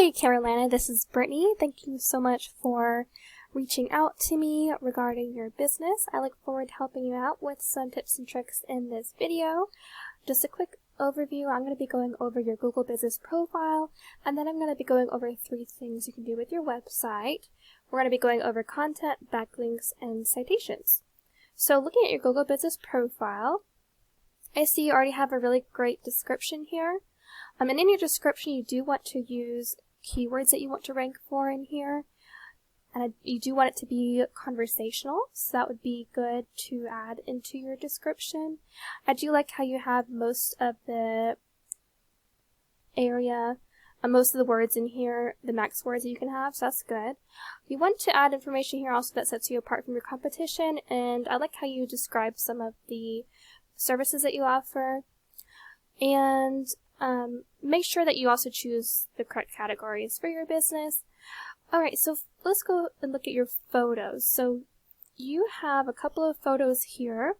Hey Carolina, this is Brittany. Thank you so much for reaching out to me regarding your business. I look forward to helping you out with some tips and tricks in this video. Just a quick overview, I'm going to be going over your Google Business Profile, and then I'm going to be going over 3 things you can do with your website. We're going to be going over content, backlinks, and citations. So looking at your Google Business Profile, I see you already have a really great description here. And in your description, you do want to use keywords that you want to rank for in here. And you do want it to be conversational, so that would be good to add into your description. I do like how you have most of the area, most of the words in here, the max words that you can have, so that's good. You want to add information here also that sets you apart from your competition, and I like how you describe some of the services that you offer. And make sure that you also choose the correct categories for your business. Alright, so let's go and look at your photos. So you have a couple of photos here.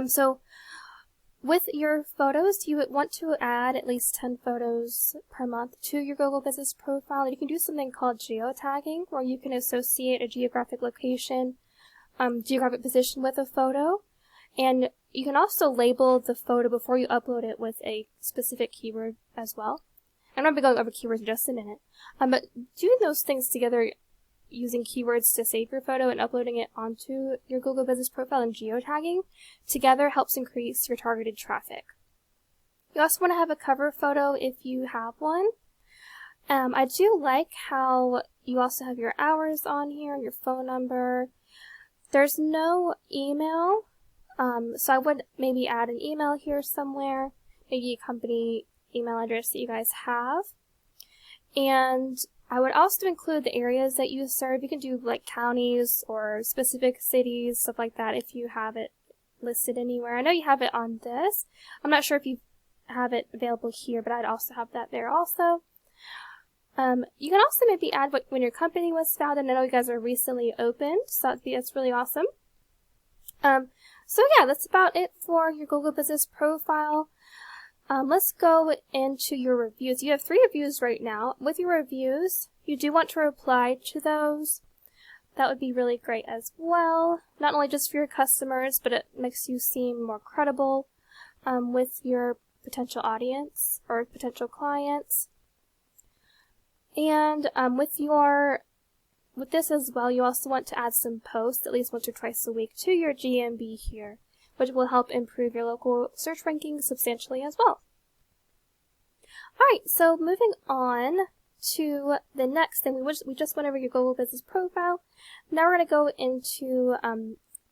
So with your photos, you would want to add at least 10 photos per month to your Google Business Profile. You can do something called geotagging, where you can associate a geographic location, geographic position with a photo. And you can also label the photo before you upload it with a specific keyword as well. I'm going to be going over keywords in just a minute. But doing those things together, using keywords to save your photo and uploading it onto your Google Business Profile and geotagging, together helps increase your targeted traffic. You also want to have a cover photo if you have one. I do like how you also have your hours on here, your phone number. There's no email. So I would maybe add an email here somewhere, maybe a company email address that you guys have. And I would also include the areas that you serve. You can do like counties or specific cities, stuff like that, if you have it listed anywhere. I know you have it on this. I'm not sure if you have it available here, but I'd also have that there also. You can also maybe add when your company was founded. I know you guys are recently opened, so that's really awesome. So yeah, that's about it for your Google Business Profile. Let's go into your reviews. You have 3 reviews right now. With your reviews, you do want to reply to those. That would be really great as well. Not only just for your customers, but it makes you seem more credible with your potential audience or potential clients. And with this as well, you also want to add some posts at least once or twice a week to your GMB here, which will help improve your local search rankings substantially as well. Alright, so moving on to the next thing, we just went over your Google Business Profile. Now we're going to go into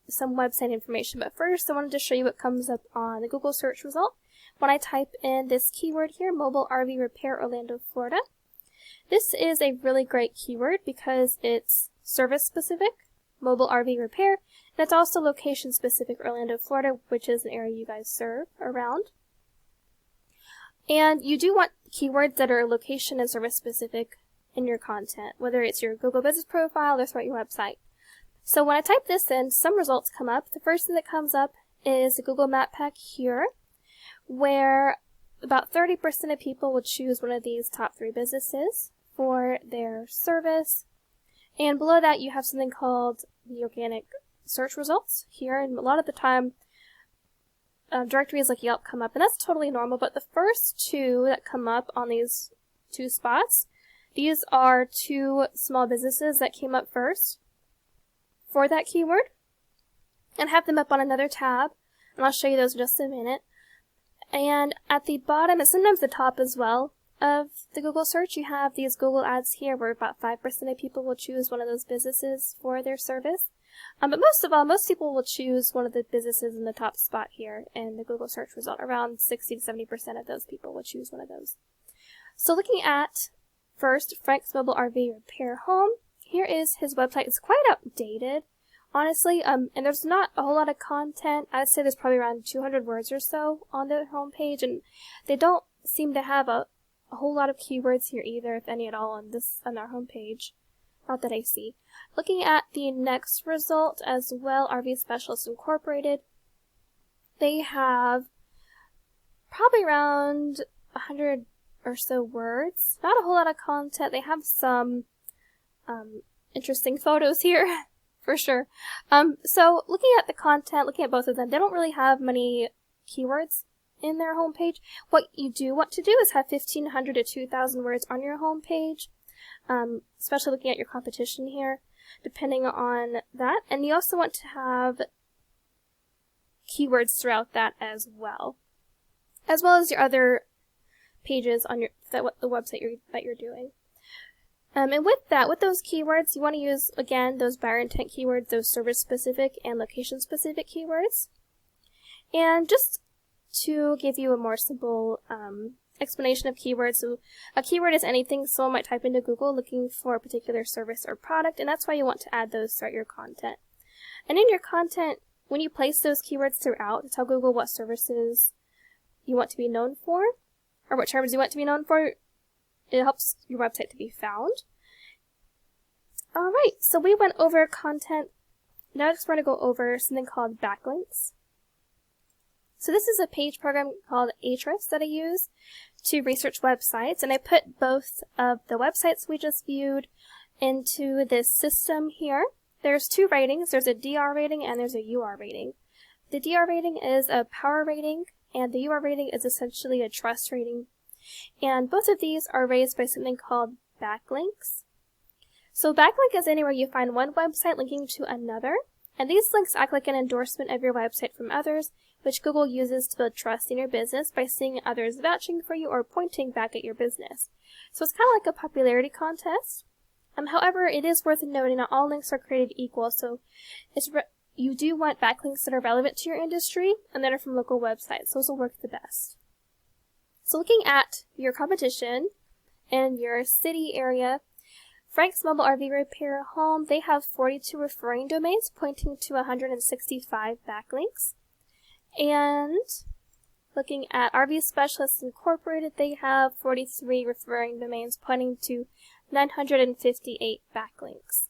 some website information, but first I wanted to show you what comes up on the Google search result when I type in this keyword here, Mobile RV Repair Orlando, Florida. This is a really great keyword because it's service specific, mobile RV repair, and it's also location specific, Orlando, Florida, which is an area you guys serve around. And you do want keywords that are location and service specific in your content, whether it's your Google Business Profile or throughout your website. So when I type this in, some results come up. The first thing that comes up is the Google Map Pack here, where about 30% of people will choose one of these top 3 businesses for their service. And below that you have something called the organic search results here, and a lot of the time directories like Yelp come up, and that's totally normal, but the first 2 that come up on these 2 spots, these are 2 small businesses that came up first for that keyword, and have them up on another tab, and I'll show you those in just a minute. And at the bottom, and sometimes the top as well, of the Google search, you have these Google ads here where about 5% of people will choose one of those businesses for their service. But most of all, most people will choose one of the businesses in the top spot here in the Google search result. Around 60 to 70% of those people will choose one of those. So looking at first Frank's Mobile RV Repair Home, here is his website. It's quite outdated, honestly, and there's not a whole lot of content. I'd say there's probably around 200 words or so on the homepage, and they don't seem to have a whole lot of keywords here either, if any at all, on our homepage. Not that I see. Looking at the next result as well, RV Specialists Incorporated, they have probably around 100 or so words. Not a whole lot of content. They have some interesting photos here, for sure. So looking at the content, looking at both of them, they don't really have many keywords in their homepage. What you do want to do is have 1,500 to 2,000 words on your homepage, especially looking at your competition here, depending on that. And you also want to have keywords throughout that as well as your other pages on the website that you're doing. And with those keywords, you want to use, again, those buyer intent keywords, those service-specific and location-specific keywords. And just to give you a more simple explanation of keywords, so a keyword is anything someone might type into Google looking for a particular service or product, and that's why you want to add those throughout your content. And in your content, when you place those keywords throughout to tell Google what services you want to be known for, or what terms you want to be known for, it helps your website to be found. Alright, so we went over content. Next we're going to go over something called backlinks. So this is a page program called Ahrefs that I use to research websites, and I put both of the websites we just viewed into this system here. There's two ratings. There's a DR rating and there's a UR rating. The DR rating is a power rating, and the UR rating is essentially a trust rating. And both of these are raised by something called backlinks. So backlink is anywhere you find one website linking to another, and these links act like an endorsement of your website from others, which Google uses to build trust in your business by seeing others vouching for you or pointing back at your business. So it's kind of like a popularity contest. However, it is worth noting not all links are created equal, so you do want backlinks that are relevant to your industry and that are from local websites. Those will work the best. So looking at your competition and your city area, Frank's Mobile RV Repair Home, they have 42 referring domains pointing to 165 backlinks. And looking at RV Specialists Incorporated, they have 43 referring domains pointing to 958 backlinks.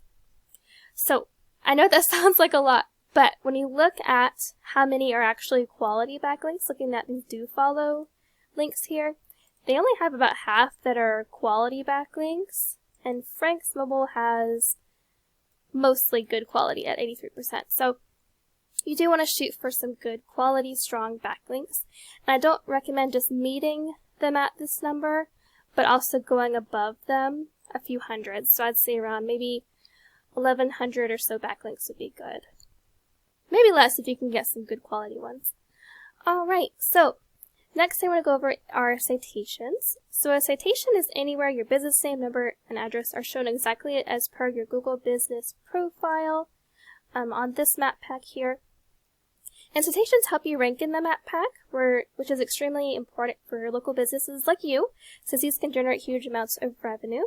So I know that sounds like a lot, but when you look at how many are actually quality backlinks, looking at these do follow links here, they only have about half that are quality backlinks, and Frank's Mobile has mostly good quality at 83%. So you do want to shoot for some good quality, strong backlinks. And I don't recommend just meeting them at this number, but also going above them a few hundred. So I'd say around maybe 1,100 or so backlinks would be good. Maybe less if you can get some good quality ones. Alright, so next I want to go over our citations. So a citation is anywhere your business name, number, and address are shown exactly as per your Google business profile on this map pack here. And citations help you rank in the map pack, which is extremely important for local businesses like you, since these can generate huge amounts of revenue.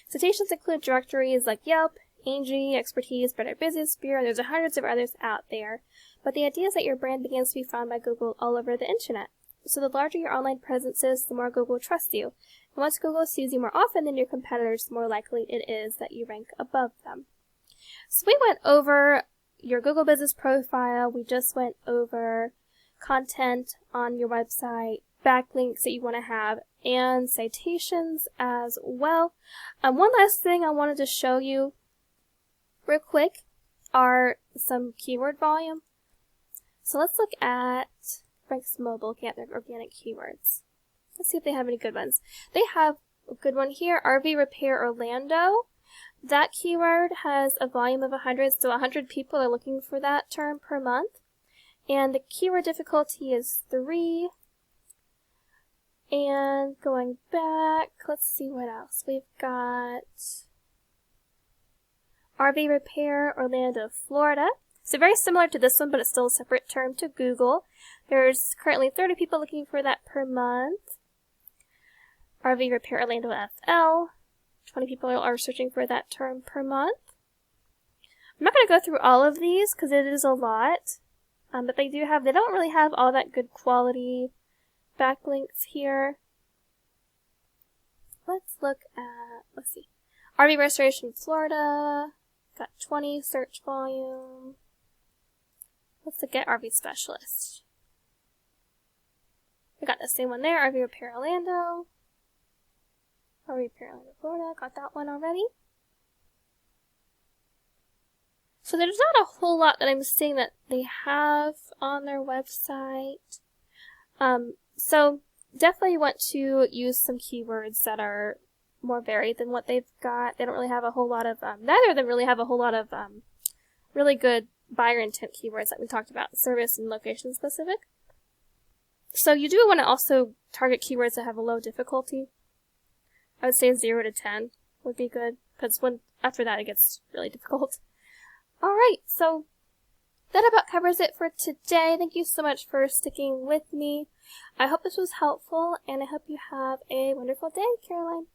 Citations include directories like Yelp, Angie, Expertise, Better Business Bureau, and there's hundreds of others out there. But the idea is that your brand begins to be found by Google all over the internet. So the larger your online presence is, the more Google trusts you. And once Google sees you more often than your competitors, the more likely it is that you rank above them. So we went over your Google business profile, we just went over content on your website, backlinks that you want to have, and citations as well. One last thing I wanted to show you real quick are some keyword volume. So let's look at Frank's Mobile, looking at their organic keywords. Let's see if they have any good ones. They have a good one here, RV Repair Orlando. That keyword has a volume of 100, so 100 people are looking for that term per month. And the keyword difficulty is 3. And going back, let's see what else. We've got RV Repair Orlando, Florida. So very similar to this one, but it's still a separate term to Google. There's currently 30 people looking for that per month. RV Repair Orlando, FL. 20 people are searching for that term per month. I'm not going to go through all of these because it is a lot, but they don't really have all that good quality backlinks here. Let's see. RV Restoration, Florida, got 20 search volume. Let's look at RV Specialist. We got the same one there, RV Repair Orlando. Or Carolina, Florida. Got that one already. So there's not a whole lot that I'm seeing that they have on their website. So definitely want to use some keywords that are more varied than what they've got. They don't really have a whole lot of, neither of them really have a whole lot of really good buyer intent keywords that we talked about, service and location specific. So you do want to also target keywords that have a low difficulty. I would say 0 to 10 would be good, because after that it gets really difficult. Alright, so that about covers it for today. Thank you so much for sticking with me. I hope this was helpful, and I hope you have a wonderful day, Caroline.